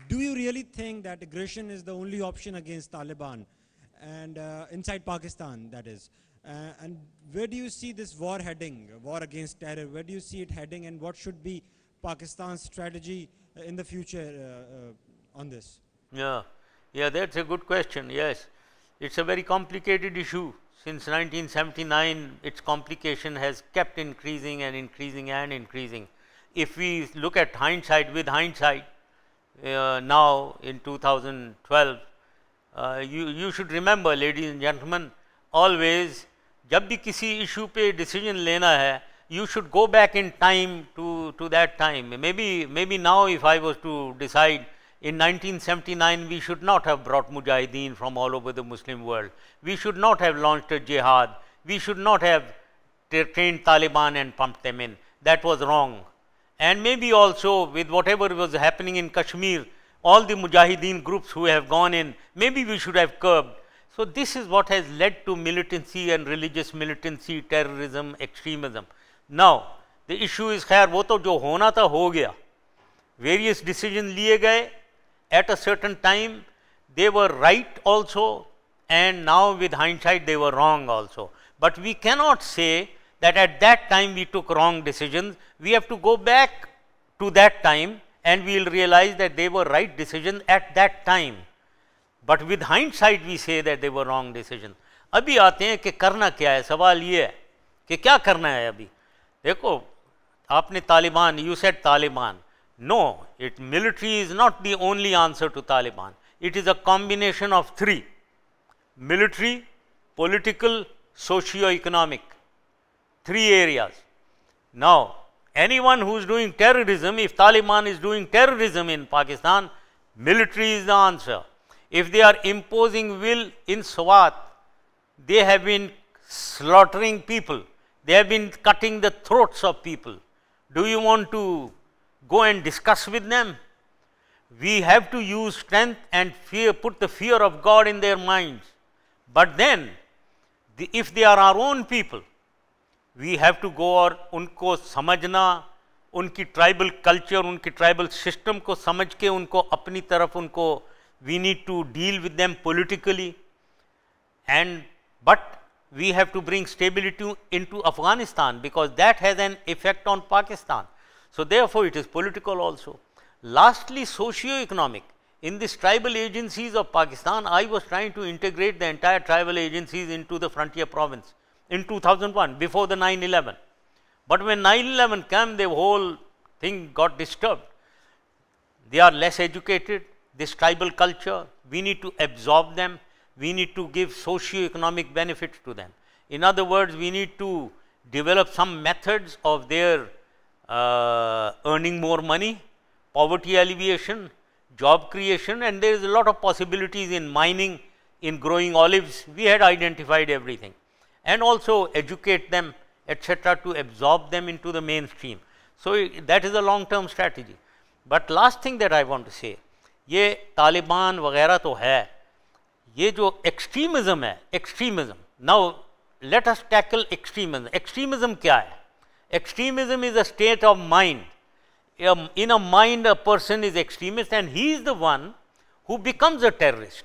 do you really think that aggression is the only option against Taliban and inside Pakistan, that is? And where do you see this war heading, war against terror? Where do you see it heading, and what should be Pakistan's strategy in the future on this? Yeah, that's a good question. Yes, it's a very complicated issue. Since 1979, its complication has kept increasing and increasing and increasing. If we look at hindsight, with hindsight, now in 2012, you should remember, ladies and gentlemen, always, जब भी किसी issue पे decision लेना है, you should go back in time to that time. Maybe now, if I was to decide, in 1979 we should not have brought mujahideen from all over the Muslim world. We should not have launched a jihad. We should not have trained Taliban and pumped them in. That was wrong. And maybe also with whatever was happening in Kashmir, all the mujahideen groups who have gone in, maybe we should have curbed. So this is what has led to militancy and religious militancy, terrorism, extremism. Now the issue is, khair wo to jo hona tha ho gaya. Various decisions liye gaye at a certain time. They were right also, and now with hindsight they were wrong also. But we cannot say that at that time we took wrong decisions. We have to go back to that time and we will realize that they were right decisions at that time. But with hindsight we say that they were wrong decisions. अभी आते हैं कि करना क्या है. सवाल ये है कि क्या करना है अभी. देखो, आपने Taliban, you said Taliban. No, military is not the only answer to Taliban. It is a combination of three: military, political, socio-economic. Three areas. Now, anyone who is doing terrorism, if Taliban is doing terrorism in Pakistan, military is the answer. If they are imposing will in Swat, they have been slaughtering people. They have been cutting the throats of people. Do you want to go and discuss with them? We have to use strength and fear, put the fear of God in their minds. But then, if they are our own people, we have to go और उनको समझना, उनकी tribal culture, उनकी tribal system को समझ के उनको अपनी तरफ उनको we need to deal with them politically, but we have to bring stability into Afghanistan, because that has an effect on Pakistan. So therefore it is political also. Lastly, socio-economic. In these tribal agencies of Pakistan, I was trying to integrate the entire tribal agencies into the frontier province in 2001, before the 9/11. But when 9/11 came, the whole thing got disturbed. They are less educated, this tribal culture, we need to absorb them, we need to give socio-economic benefits to them. In other words, we need to develop some methods of their earning more money, poverty alleviation, job creation, and there is a lot of possibilities in mining, in growing olives. We had identified everything. And also educate them, etc., to absorb them into the mainstream. So that is a long-term strategy. But last thing that I want to say, ये तालिबान वगैरह तो है, ये जो extremism है, extremism. Now let us tackle extremism. Extremism क्या है? Extremism is a state of mind. In a mind, a person is extremist, and he is the one who becomes a terrorist,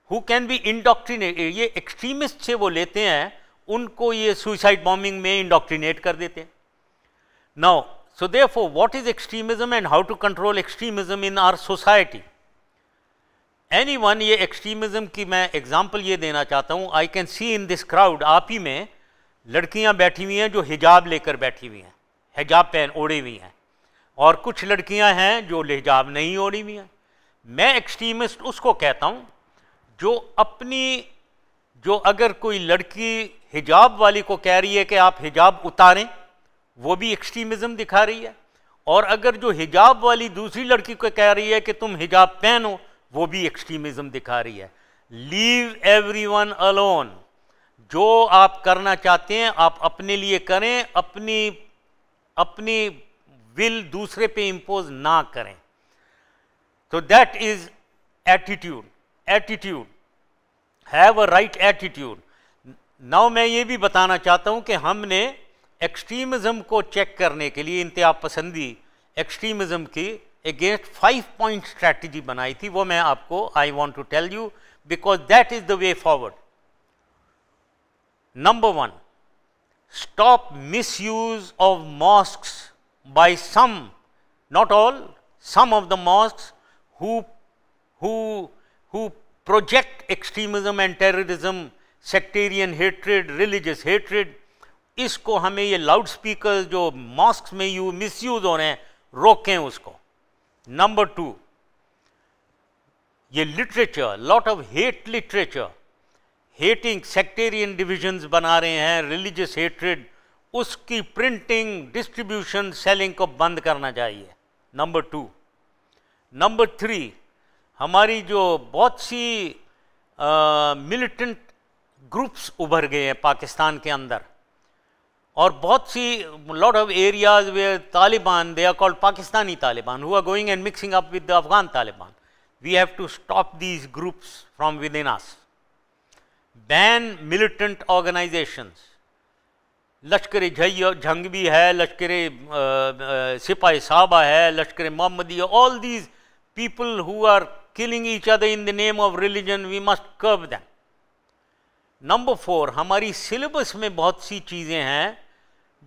who can be indoctrinated. ये extremist से वो लेते हैं, उनको ये suicide bombing में indoctrinate कर देते हैं. Now, so therefore, what is extremism and how to control extremism in our society? Anyone, ये extremism की मैं example ये देना चाहता हूँ. I can see in this crowd, आप ही में लड़कियाँ बैठी हुई हैं जो हिजाब लेकर बैठी हुई हैं, हिजाब पहन ओढ़ी हुई हैं, और कुछ लड़कियाँ हैं जो हिजाब नहीं ओढ़ी हुई हैं. मैं एक्सट्रीमिस्ट उसको कहता हूँ जो अगर कोई लड़की हिजाब वाली को कह रही है कि आप हिजाब उतारें, वो भी एक्सट्रीमिज्म दिखा रही है, और अगर जो हिजाब वाली दूसरी लड़की को कह रही है कि तुम हिजाब पहनो, वो भी एक्सट्रीमिज्म दिखा रही है. Leave everyone alone. जो आप करना चाहते हैं आप अपने लिए करें, अपनी विल दूसरे पे इंपोज ना करें. तो that is attitude. Have a right attitude. Now मैं ये भी बताना चाहता हूं कि हमने एक्सट्रीमिज्म को चेक करने के लिए, इंतहा पसंदी एक्सट्रीमिज्म की अगेंस्ट 5-point स्ट्रैटेजी बनाई थी, वो मैं आपको I want to tell you because that is the way forward. Number 1, stop misuse of mosques by some, not all, some of the mosques who project extremism and terrorism, sectarian hatred, religious hatred. इसको हमें ये loud speaker जो mosques में misuse हो रहे हैं रोकें उसको. नंबर 2, ये literature, lot of hate literature, hating sectarian divisions बना रहे हैं, रिलीजियस हेट्रेड, उसकी प्रिंटिंग, डिस्ट्रीब्यूशन, सेलिंग को बंद करना चाहिए. नंबर 2. नंबर 3, हमारी जो बहुत सी मिलिटेंट ग्रुप्स उभर गए हैं पाकिस्तान के अंदर, और बहुत सी lot of areas where Taliban, they are called Pakistani Taliban, who are going and mixing up with the Afghan Taliban. We have to stop these groups from within us. Ban militant organisations. Lashkar जंग भी है, लश्कर सिपाही साहबा है, Lashkar Mohammadi, all these people who are killing each other in the name of religion, we must curb them. Number 4, हमारी syllabus में बहुत सी चीज़ें हैं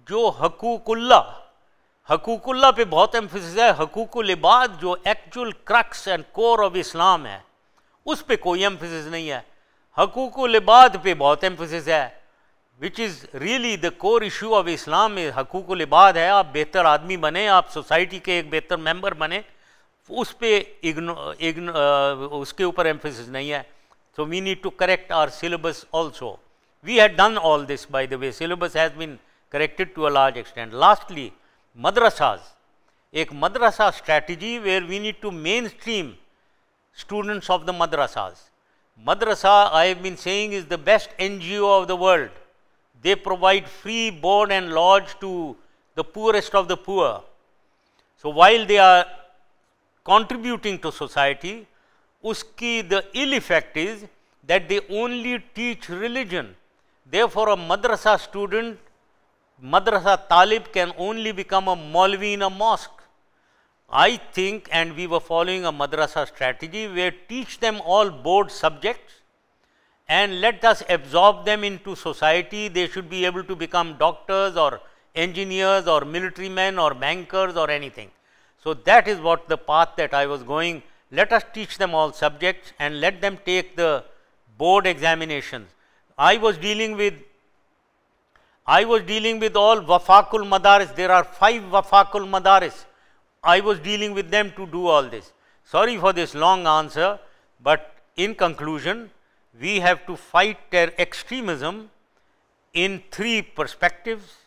जो हकूकुल्ला पे बहुत एम्फेसिस है. हकूकुल इबाद जो actual crux and core of Islam है, उस पे कोई एम्फेसिस नहीं है. हकूकुल इबाद पे बहुत एम्फेसिस है, which is really the core issue of Islam. हकूकुल इबाद है, आप बेहतर आदमी बने, आप सोसाइटी के एक बेहतर मेंबर बने, उस पे उसके ऊपर एम्फेसिस नहीं है. So we need to correct our syllabus also. We had done all this, by the way. Syllabus has been corrected to a large extent. Lastly, madrasas. एक madrasa strategy where we need to mainstream students of the madrasas. Madrasa, I have been saying, is the best NGO of the world. They provide free board and lodge to the poorest of the poor. So while they are contributing to society, uski the ill effect is that they only teach religion. Therefore, a madrasa student, madrasa talib can only become a maulvi in a mosque. I think, and we were following a madrasa strategy where teach them all board subjects and let us absorb them into society. They should be able to become doctors or engineers or military men or bankers or anything. So that is what the path that I was going. Let us teach them all subjects and let them take the board examinations. I was dealing with all wafakul madaris. There are 5 wafakul madaris. I was dealing with them to do all this. Sorry for this long answer, but in conclusion, we have to fight extremism in 3 perspectives: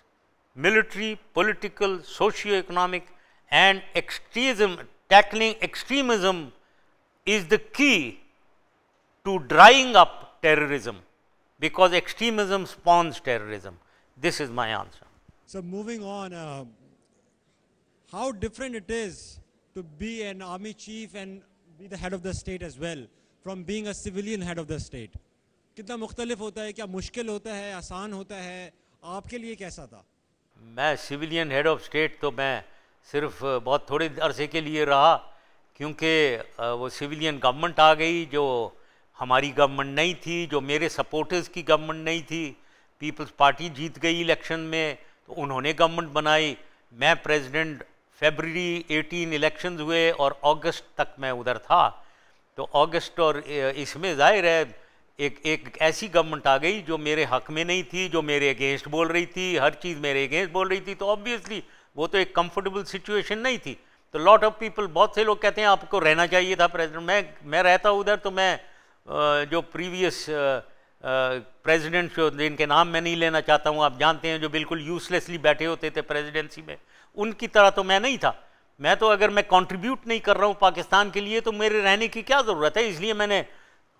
military, political, socio-economic, and extremism. Tackling extremism is the key to drying up terrorism, because extremism spawns terrorism. This is my answer. So moving on, how different it is to be an army chief and be the head of the state as well from being a civilian head of the state? कितना मुख्तलिफ होता है, क्या मुश्किल होता है, आसान होता है, आपके लिए कैसा था? मैं सिविलियन हेड ऑफ स्टेट तो मैं सिर्फ बहुत थोड़े अरसे के लिए रहा, क्योंकि वो सिविलियन गवर्नमेंट आ गई जो हमारी गवर्नमेंट नहीं थी, जो मेरे सपोर्टर्स की गवर्नमेंट नहीं थी. पीपल्स पार्टी जीत गई इलेक्शन में तो उन्होंने गवर्नमेंट बनाई. मैं प्रेसिडेंट फरवरी 18 इलेक्शंस हुए और अगस्त तक मैं उधर था. तो अगस्त और इसमें जाहिर है एक ऐसी गवर्नमेंट आ गई जो मेरे हक में नहीं थी, जो मेरे अगेंस्ट बोल रही थी, हर चीज़ मेरे अगेंस्ट बोल रही थी. तो ऑब्वियसली वो तो एक कंफर्टेबल सिचुएशन नहीं थी. तो लॉट ऑफ पीपल, बहुत से लोग कहते हैं आपको रहना चाहिए था प्रेसिडेंट. मैं रहता उधर तो मैं जो प्रीवियस प्रेसिडेंट जो जिनके नाम मैं नहीं लेना चाहता हूँ, आप जानते हैं, जो बिल्कुल यूजलेसली बैठे होते थे प्रेसिडेंसी में, उनकी तरह तो मैं नहीं था. मैं तो अगर मैं कंट्रीब्यूट नहीं कर रहा हूँ पाकिस्तान के लिए तो मेरे रहने की क्या ज़रूरत है. इसलिए मैंने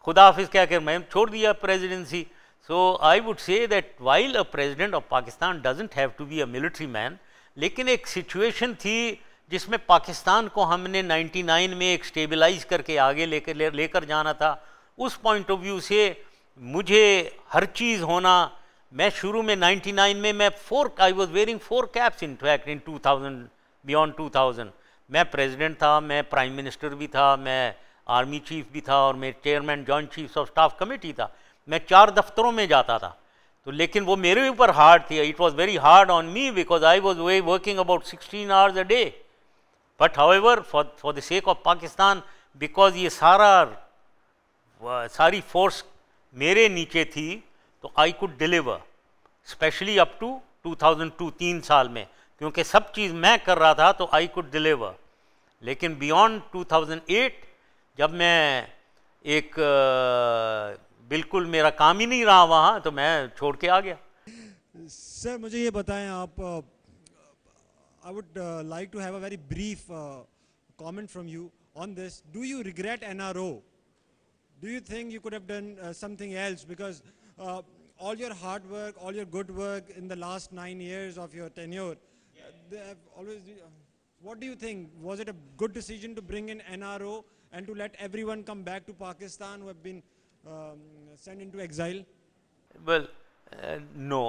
खुदा हाफिज़ क्या कर मैं छोड़ दिया presidency. So I would say that while a president of Pakistan doesn't have to be a military man, लेकिन एक सिचुएशन थी जिसमें पाकिस्तान को हमने 99 में एक स्टेबलाइज करके आगे लेकर जाना था. उस पॉइंट ऑफ व्यू से मुझे हर चीज़ होना, मैं शुरू में 99 में मैं I was wearing 4 caps in fact in 2000, beyond 2000. मैं प्रेसिडेंट था, मैं प्राइम मिनिस्टर भी था, मैं आर्मी चीफ भी था और मैं chairman joint chiefs of staff committee था। मैं 4 दफ्तरों में जाता था, तो लेकिन वो मेरे ऊपर हार्ड थी। It was very hard on me because I was working about 16 hours a day, but however for the sake of Pakistan, because ये सारी फोर्स मेरे नीचे थी, तो I could deliver, specially up to 2002, 3 साल में, क्योंकि सब चीज़ मैं कर रहा था तो आई कुड डिलीवर। लेकिन बियॉन्ड 2008 जब मैं एक बिल्कुल मेरा काम ही नहीं रहा वहाँ, तो मैं छोड़ के आ गया। सर मुझे ये बताएं आप, I would like to have a very brief comment from you on this. Do you regret NRO? Do you think you could have done something else? Because all your hard work, all your good work in the last 9 years of your tenure, they have always, what do you think? Was it a good decision to bring in NRO and to let everyone come back to Pakistan who have been sent into exile? Well, no,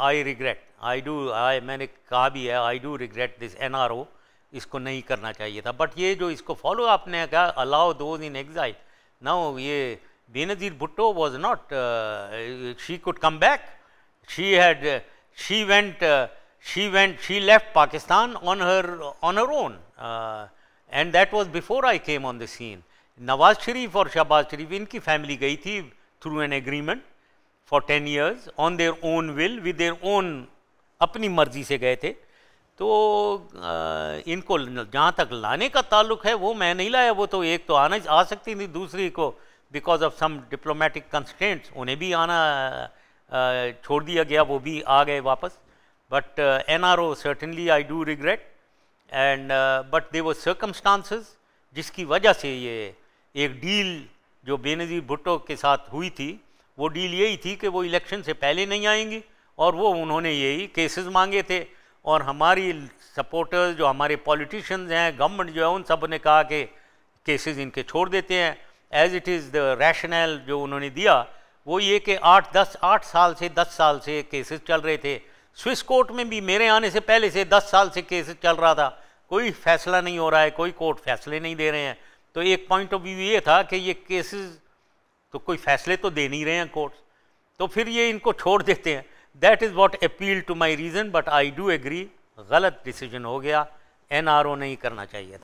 I regret. मैंने कहा भी है, I do regret this NRO. इसको नहीं करना चाहिए था। But ये जो इसको फॉलो आपने कहा, allow those in exile, now ये Benazir Bhutto was not, she could come back, she left Pakistan on her own, and that was before I came on the scene. Nawaz Sharif और शहबाज शरीफ, इनकी फैमिली गई थी through an agreement for 10 years on their own will, with their own, अपनी मर्जी से गए थे। तो इनको जहाँ तक लाने का ताल्लुक है वो मैं नहीं लाया। वो तो एक तो आ सकती थी, दूसरी को because of some diplomatic constraints उन्हें भी आना छोड़ दिया गया, वो भी आ गए वापस। But NRO certainly I do regret, and but they were circumstances जिसकी वजह से ये एक डील जो बेनज़ीर भुट्टो के साथ हुई थी, वो डील यही थी कि वो इलेक्शन से पहले नहीं आएंगी, और वो उन्होंने यही केसेस मांगे थे, और हमारी सपोर्टर्स जो हमारे पॉलिटिशियंस हैं, गवर्नमेंट जो है, उन सब ने कहा कि केसेस इनके छोड़ देते हैं। As it is the rational जो उन्होंने दिया वो ये कि 8 साल से 10 साल से केसेस चल रहे थे। स्विस कोर्ट में भी मेरे आने से पहले से 10 साल से केसेस चल रहा था, कोई फैसला नहीं हो रहा है, कोई कोर्ट फैसले नहीं दे रहे हैं। तो एक पॉइंट ऑफ व्यू ये था कि ये केसेस तो कोई फैसले तो दे नहीं रहे हैं कोर्ट, तो फिर ये इनको छोड़ देते हैं। That is what appeal to my reason, but I do agree, गलत डिसीजन हो गया, NRO नहीं करना चाहिए था।